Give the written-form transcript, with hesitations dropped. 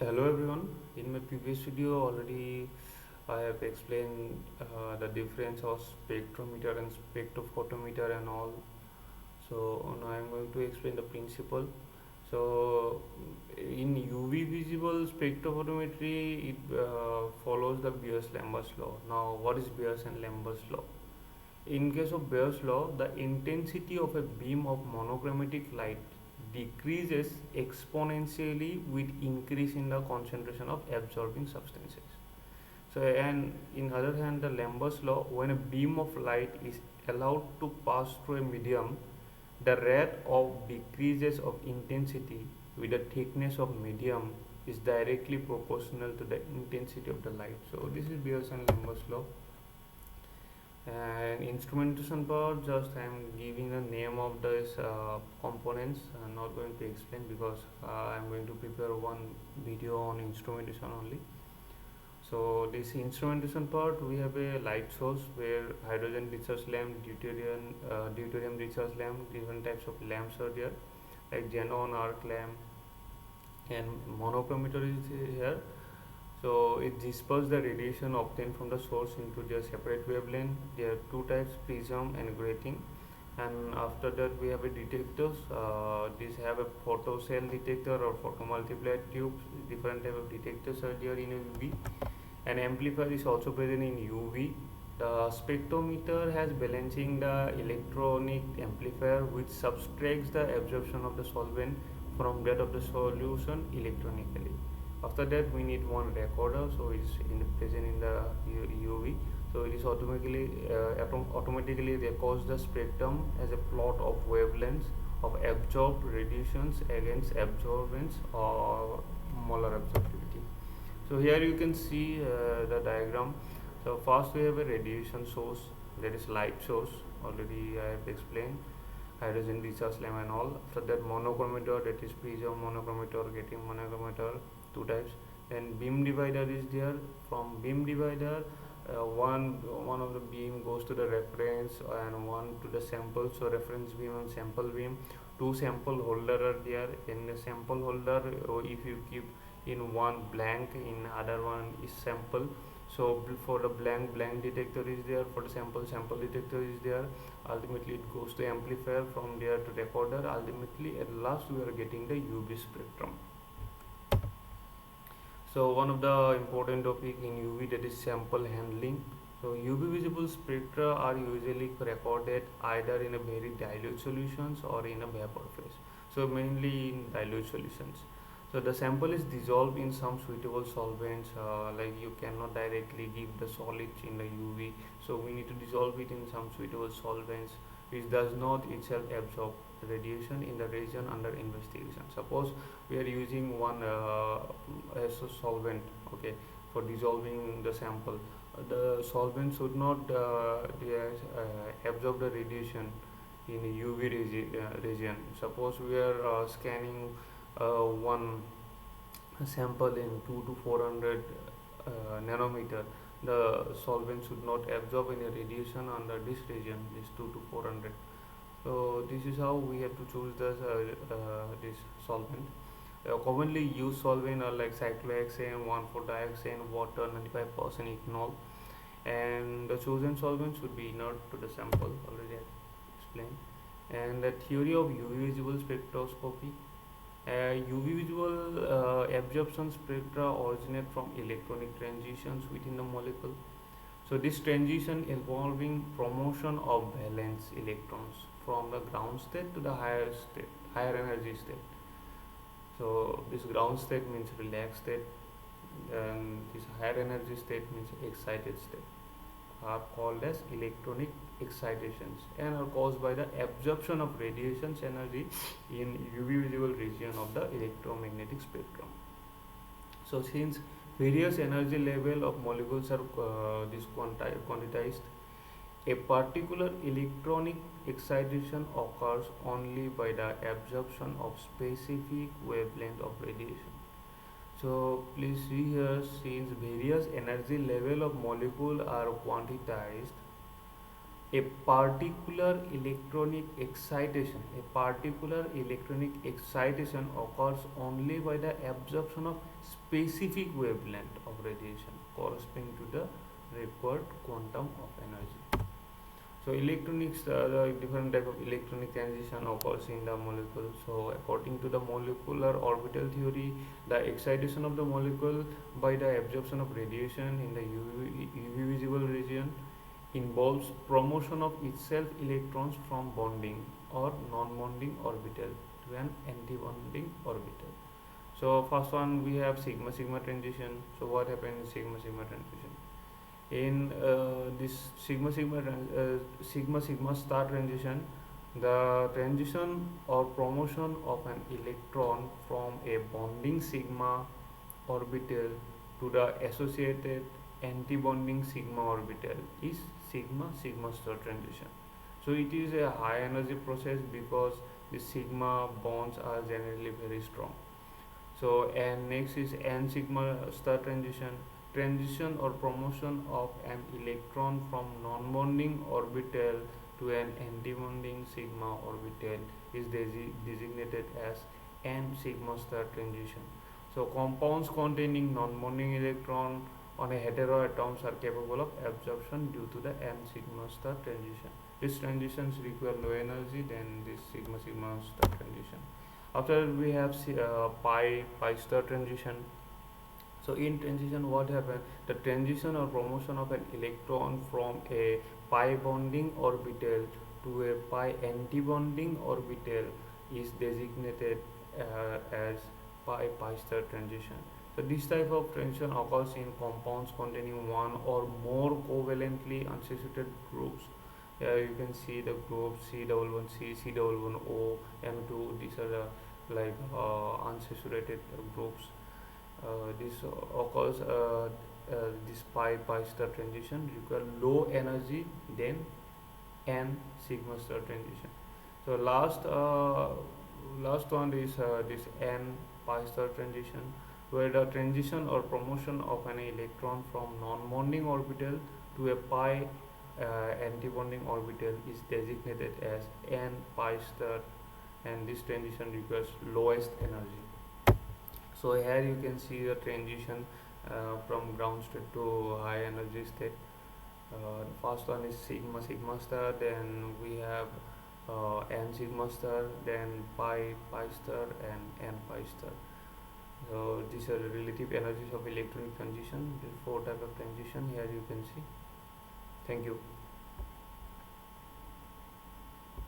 Hello everyone. In my previous video already I have explained the difference of spectrometer and spectrophotometer and all. So now I am going to explain the principle. So in UV visible spectrophotometry it follows the Beers-Lambert law. Now what is Beers and Lambert law? In case of Beer's law, the intensity of a beam of monochromatic light decreases exponentially with increase in the concentration of absorbing substances. So, and in other hand, the Lambert's law, when a beam of light is allowed to pass through a medium, the rate of decreases of intensity with the thickness of medium is directly proportional to the intensity of the light. So, this is Beer's and Lambert's law. And instrumentation part, just I am giving the name of this components. I'm not going to explain because I'm going to prepare one video on instrumentation only. So this instrumentation part, we have a light source where hydrogen research lamp, deuterium research lamp, different types of lamps are there, like xenon arc lamp, and monochromator is here. So it disperses the radiation obtained from the source into their separate wavelength. There are two types, prism and grating. And after that we have a detectors. These have a photo cell detector or photomultiplier tubes. Different type of detectors are there in a UV. An amplifier is also present in UV. The spectrometer has balancing the electronic amplifier which subtracts the absorption of the solvent from that of the solution electronically. After that we need one recorder, so it's present in the UV. So it is automatically records the spectrum as a plot of wavelengths of absorbed radiations against absorbance or molar absorptivity. So here you can see the diagram. So first we have a radiation source, that is light source, already I have explained, hydrogen discharge lamp and all. After that monochromator, that is prism monochromator, getting monochromator, two types. Then beam divider is there. From beam divider, one of the beam goes to the reference and one to the sample. So reference beam and sample beam. Two sample holder are there. In the sample holder, if you keep in one blank, in other one is sample. So for the blank detector is there, for the sample detector is there. Ultimately it goes to amplifier, from there to recorder. Ultimately at last we are getting the UV spectrum. So one of the important topic in UV, that is sample handling. So UV visible spectra are usually recorded either in a very dilute solutions or in a vapor phase. So mainly in dilute solutions. So the sample is dissolved in some suitable solvents, like you cannot directly give the solids in the UV. So we need to dissolve it in some suitable solvents which does not itself absorb radiation in the region under investigation. Suppose we are using one as a solvent, okay, for dissolving the sample. The solvent should not absorb the radiation in a UV region. Suppose we are scanning one sample in 2 to 400 nanometer. The solvent should not absorb any radiation under this region, this 2 to 400. So this is how we have to choose this solvent. Commonly used solvent are like cyclohexane, 1,4-dioxane, water, 95% ethanol, and the chosen solvent should be inert to the sample. Already I explained. And the theory of UV visible spectroscopy. UV visual absorption spectra originate from electronic transitions within the molecule. So this transition involving promotion of valence electrons from the ground state to the higher energy state. So this ground state means relaxed state, and this higher energy state means excited state, are called as electronic excitations and are caused by the absorption of radiations energy in UV visible region of the electromagnetic spectrum. So since various energy level of molecules are quantized, a particular electronic excitation occurs only by the absorption of specific wavelength of radiation. So please see here, since various energy level of molecule are quantized, a particular electronic excitation occurs only by the absorption of specific wavelength of radiation corresponding to the required quantum of energy. So electronics, the different type of electronic transition occurs in the molecule. So according to the molecular orbital theory, the excitation of the molecule by the absorption of radiation in the UV visible region involves promotion of itself electrons from bonding or non-bonding orbital to an anti-bonding orbital. So first one we have sigma sigma transition. So what happens in sigma sigma transition? In this sigma sigma star transition, the transition or promotion of an electron from a bonding sigma orbital to the associated anti-bonding sigma orbital is sigma sigma star transition. So it is a high energy process because the sigma bonds are generally very strong. So and next is n sigma star transition or promotion of an electron from non-bonding orbital to an anti-bonding sigma orbital is designated as n sigma star transition. So compounds containing non-bonding electron on a heteroatoms are capable of absorption due to the n sigma star transition. These transitions require low energy than this sigma sigma star transition. After we have pi star transition. So in transition what happens? The transition or promotion of an electron from a pi bonding orbital to a pi anti-bonding orbital is designated as pi star transition. So this type of transition occurs in compounds containing one or more covalently unsaturated groups. You can see the groups C11C, C11O, M2. These are the like unsaturated groups. This occurs this pi star transition require low energy than n sigma star transition. So last one is this n pi star transition, where the transition or promotion of an electron from non-bonding orbital to a pi anti-bonding orbital is designated as n pi star, and this transition requires lowest energy. So here you can see the transition from ground state to high energy state. The first one is sigma sigma star, then we have n sigma star, then pi star, and n pi star. So these are the relative energies of electronic transition. The four type of transition here you can see. Thank you.